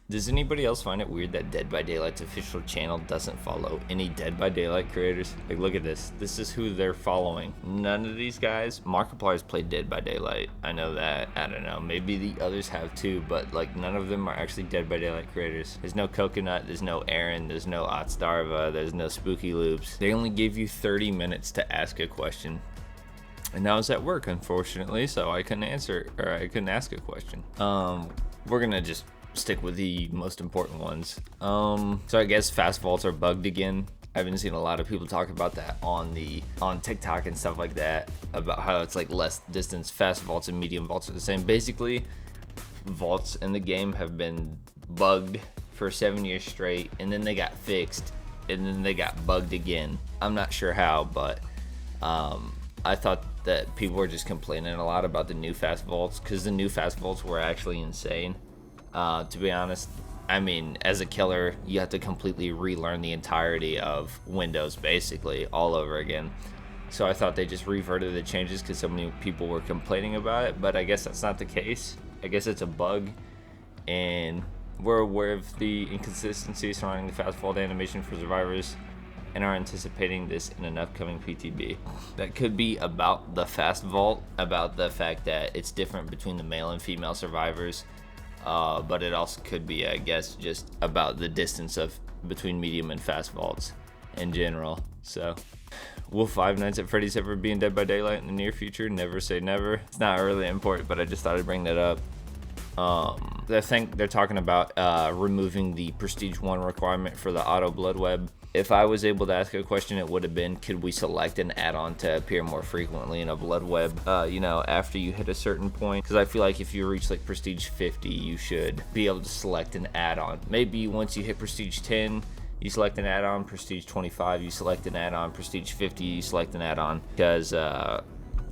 Does anybody else find it weird that Dead by Daylight's official channel doesn't follow any Dead by Daylight creators? Like, look at this. This is who they're following. None of these guys. Markiplier's played Dead by Daylight. I know that. I don't know. Maybe the others have too, but like none of them are actually Dead by Daylight creators. There's no Coconut. There's no Aaron. There's no Otstarva. There's no Spooky Loops. They only gave you 30 minutes to ask a question. And I was at work, unfortunately, so I couldn't answer, or I couldn't ask a question. We're gonna just stick with the most important ones. So I guess fast vaults are bugged again. I've been seeing a lot of people talk about that on TikTok and stuff like that, about how it's like less distance. Fast vaults and medium vaults are the same. Basically, vaults in the game have been bugged for 7 years straight, and then they got fixed, and then they got bugged again. I'm not sure how, but I thought that people were just complaining a lot about the new fast vaults, because the new fast vaults were actually insane. To be honest, I mean, as a killer, you have to completely relearn the entirety of Windows, basically, all over again. So I thought they just reverted the changes because so many people were complaining about it, but I guess that's not the case. I guess it's a bug, and we're aware of the inconsistency surrounding the fast vault animation for survivors, and are anticipating this in an upcoming PTB. That could be about the fast vault, about the fact that it's different between the male and female survivors. But it also could be, I guess, just about the distance of between medium and fast vaults in general. So, will Five Nights at Freddy's ever be in Dead by Daylight in the near future? Never say never. It's not really important, but I just thought I'd bring that up. I think they're talking about removing the Prestige 1 requirement for the auto blood web. If I was able to ask a question, it would have been, could we select an add-on to appear more frequently in a blood web, after you hit a certain point? Because I feel like if you reach like Prestige 50, you should be able to select an add-on. Maybe once you hit Prestige 10, you select an add-on. Prestige 25, you select an add-on. Prestige 50, you select an add-on. Because I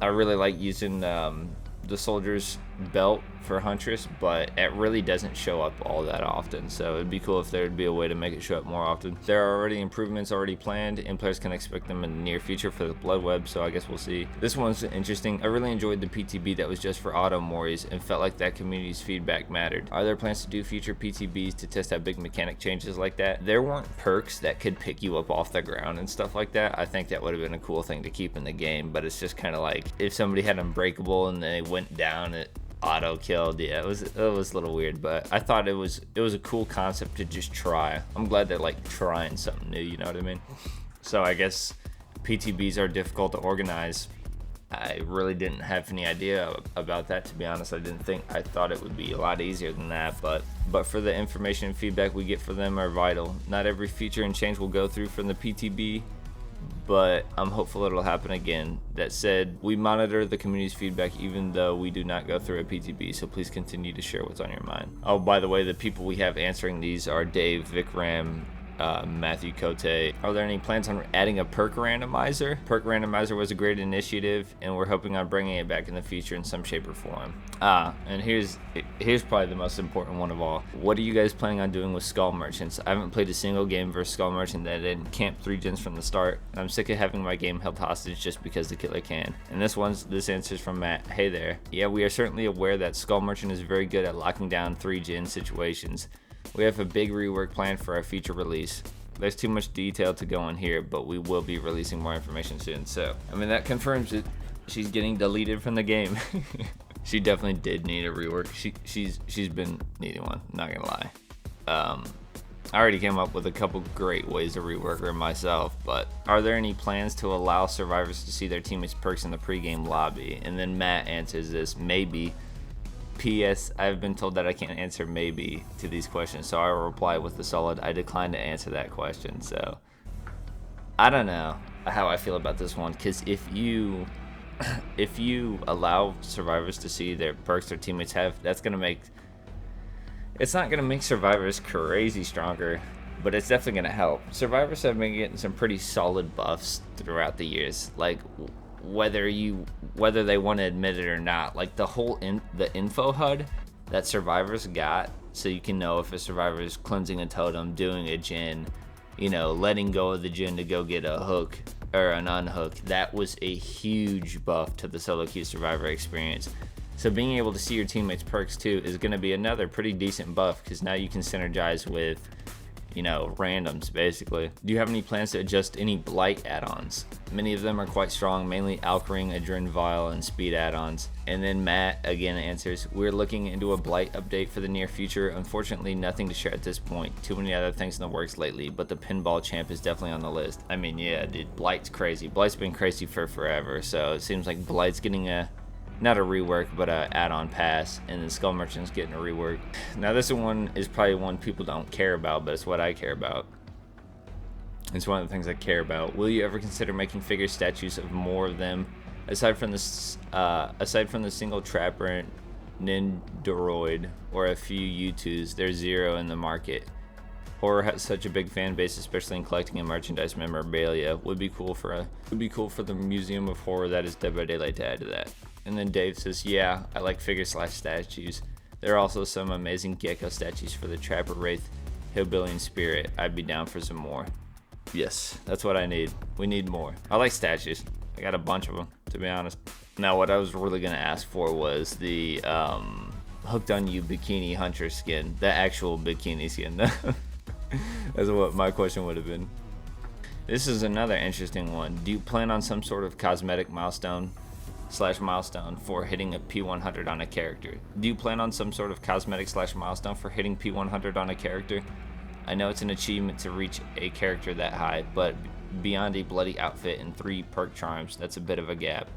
really like using the soldier's belt for Huntress, but it really doesn't show up all that often, so it'd be cool if there would be a way to make it show up more often. There are already improvements already planned, and players can expect them in the near future for the blood web, so I guess we'll see. This one's interesting. I really enjoyed the PTB that was just for auto moris and felt like that community's feedback mattered. Are there plans to do future PTBs to test out big mechanic changes like that? There weren't perks that could pick you up off the ground and stuff like that. I think that would have been a cool thing to keep in the game, but it's just kind of like if somebody had Unbreakable and they went down, it auto killed. Yeah, it was a little weird, but I thought it was a cool concept to just try. I'm glad they're like trying something new, you know what I mean? So I guess PTBs are difficult to organize. I really didn't have any idea about that, to be honest. I thought it would be a lot easier than that, but for the information and feedback we get for them are vital. Not every feature and change will go through from the PTB, but I'm hopeful it'll happen again. That said, we monitor the community's feedback even though we do not go through a PTB, so please continue to share what's on your mind. Oh, by the way, the people we have answering these are Dave, Vikram, Matthew Cote. Are there any plans on adding a perk randomizer? Perk randomizer was a great initiative, and we're hoping on bringing it back in the future in some shape or form. And here's probably the most important one of all. What are you guys planning on doing with Skull Merchants? I haven't played a single game versus Skull Merchant that didn't camp 3 gens from the start. I'm sick of having my game held hostage just because the killer can. And this answer's from Matt. Hey there. Yeah, we are certainly aware that Skull Merchant is very good at locking down 3 gen situations. We have a big rework planned for our future release. There's too much detail to go in here, but we will be releasing more information soon. So, I mean, that confirms it. She's getting deleted from the game. She definitely did need a rework. She's been needing one, not gonna lie. I already came up with a couple great ways to rework her myself, but are there any plans to allow survivors to see their teammates' perks in the pregame lobby? And then Matt answers this, maybe. P.S. I've been told that I can't answer maybe to these questions, so I will reply with the solid, I decline to answer that question. So, I don't know how I feel about this one, because if you allow survivors to see their perks their teammates have, it's not going to make survivors crazy stronger, but it's definitely going to help. Survivors have been getting some pretty solid buffs throughout the years, like whether they want to admit it or not. Like the info HUD that survivors got, so you can know if a survivor is cleansing a totem, doing a gen, letting go of the gen to go get a hook or an unhook. That was a huge buff to the solo queue survivor experience. So being able to see your teammates' perks too is going to be another pretty decent buff, because now you can synergize with, you know, randoms basically. Do you have any plans to adjust any blight add-ons? Many of them are quite strong, mainly Alchering, Adrenaline Vial, and speed add-ons. And then Matt again answers, we're looking into a blight update for the near future. Unfortunately, nothing to share at this point. Too many other things in the works lately, but the pinball champ is definitely on the list. I mean, yeah, dude, blight's crazy. Blight's been crazy for forever, so it seems like blight's getting a, not a rework, but a add-on pass, and then Skull Merchant's getting a rework. Now this one is probably one people don't care about, but it's what I care about. It's one of the things I care about. Will you ever consider making figure statues of more of them? Aside from the single Trapper Nindoroid or a few U2s, there's zero in the market. Horror has such a big fan base, especially in collecting and merchandise memorabilia. Would be cool for the Museum of Horror that is Dead by Daylight to add to that. And then Dave says, yeah, I like figure/statues. There are also some amazing Gecko statues for the Trapper Wraith, Hillbilly, and Spirit. I'd be down for some more. Yes, that's what I need. We need more. I like statues. I got a bunch of them, to be honest. Now, what I was really going to ask for was the Hooked on You Bikini Hunter skin. The actual bikini skin. That's what my question would have been. This is another interesting one. Do you plan on some sort of cosmetic milestone for hitting a P100 on a character? Do you plan on some sort of cosmetic / milestone for hitting P100 on a character? I know it's an achievement to reach a character that high, but beyond a bloody outfit and 3 perk charms, that's a bit of a gap.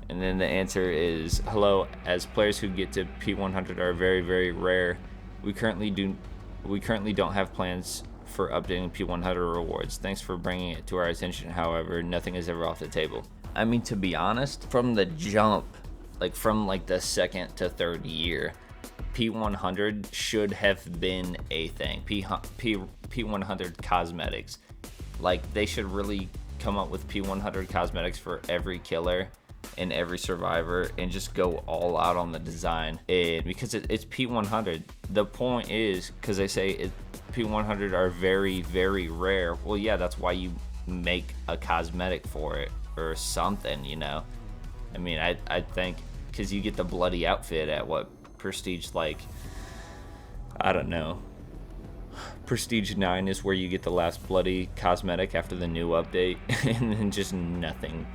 And then the answer is, hello, as players who get to P100 are very, very rare, we currently don't have plans for updating P100 rewards. Thanks for bringing it to our attention. However, nothing is ever off the table. I mean, to be honest, from the jump, like from like the 2nd to 3rd year, P100 should have been a thing. P100 cosmetics. Like, they should really come up with P100 cosmetics for every killer and every survivor and just go all out on the design. Because it's P100. The point is, because they say P100 are very, very rare. Well, yeah, that's why you make a cosmetic for it or something, you know. I mean, I think because you get the bloody outfit at what prestige, like, I don't know, prestige 9 is where you get the last bloody cosmetic after the new update, and then just nothing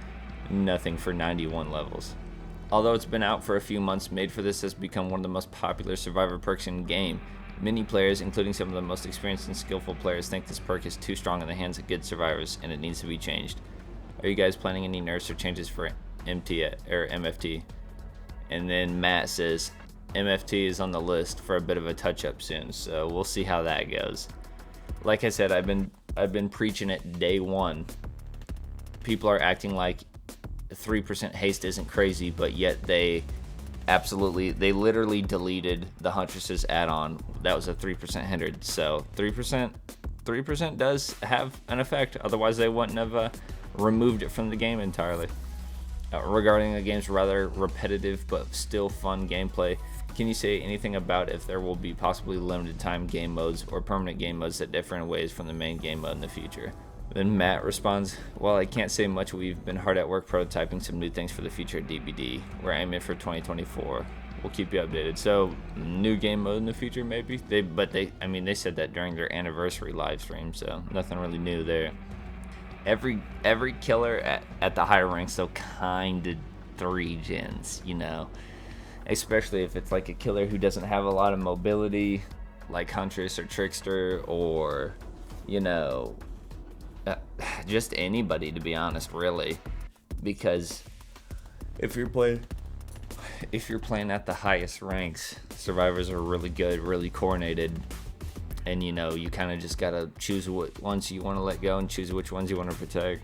for 91 levels. Although it's been out for a few months, Made for This has become one of the most popular survivor perks in game. Many players, including some of the most experienced and skillful players, think this perk is too strong in the hands of good survivors and it needs to be changed. Are you guys planning any nerfs or changes for MFT? And then Matt says MFT is on the list for a bit of a touch-up soon, so we'll see how that goes. Like I said, I've been preaching it day one. People are acting like 3% haste isn't crazy, but yet they literally deleted the Huntress's add-on. That was a 3% hindered, so 3% does have an effect. Otherwise, they wouldn't have removed it from the game entirely. Regarding the game's rather repetitive but still fun gameplay, can you say anything about if there will be possibly limited time game modes or permanent game modes that differ in ways from the main game mode in the future? Then Matt responds, well, I can't say much. We've been hard at work prototyping some new things for the future at DBD. We're aiming for 2024. We'll keep you updated. So, new game mode in the future, maybe? They said that during their anniversary live stream, so nothing really new there. Every killer at the higher ranks, so kinda 3 gens, you know? Especially if it's like a killer who doesn't have a lot of mobility, like Huntress or Trickster, or, you know, just anybody, to be honest, really. Because if you're playing at the highest ranks, survivors are really good, really coordinated, and you know, you kind of just gotta choose what ones you want to let go and choose which ones you want to protect.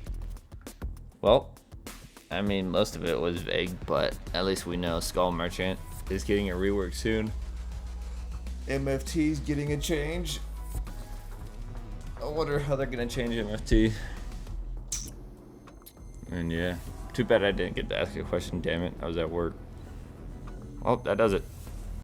Well, I mean, most of it was vague, but at least we know Skull Merchant is getting a rework soon. MFT's getting a change. I wonder how they're gonna change MFT. And yeah, too bad I didn't get to ask a question, damn it. I was at work. Well, that does it.